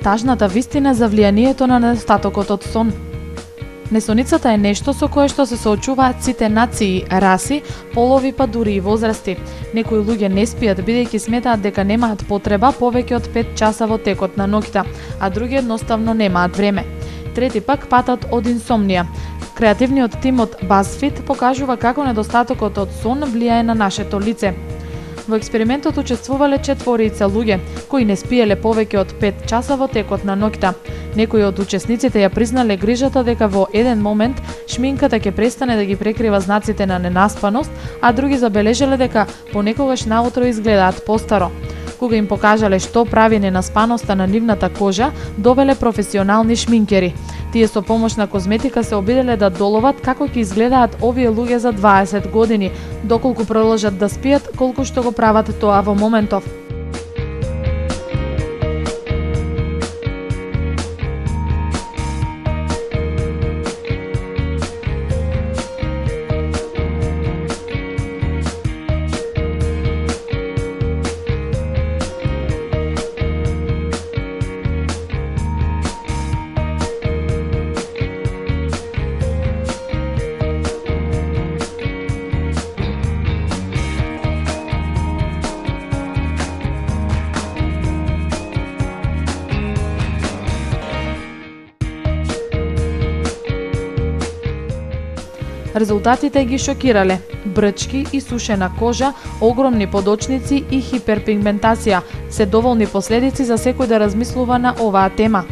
Тажната вистина за влијанието на недостатокот од сон. Несоницата е нешто со кое што се соочуваат сите нации, раси, полови па дури и возрасти. Некои луѓе не спијат бидејќи сметаат дека немаат потреба повеќе од 5 часа во текот на ноќта, а други едноставно немаат време. Трети пак патат од инсомнија. Креативниот тим од BuzzFeed покажува како недостатокот од сон влијае на нашето лице. Во експериментот учествувале 4 луѓе кои не спиеле повеќе од 5 часа во текот на ноќта. Некои од учесниците ја признале грижата дека во еден момент шминката ќе престане да ги прекрива знаците на ненаспаност, а други забележале дека понекогаш наутро изгледаат постаро. Кога им покажале што прави ненаспаноста на нивната кожа, довеле професионални шминкери. Тие со помош на козметика се обиделе да доловат како ќе изгледаат овие луѓе за 20 години, доколку продолжат да спијат колку што го прават тоа во моментов. Резултатите ги шокирале. Брчки, исушена кожа, огромни подочници и хиперпигментација се доволни последици за секој да размислува на оваа тема.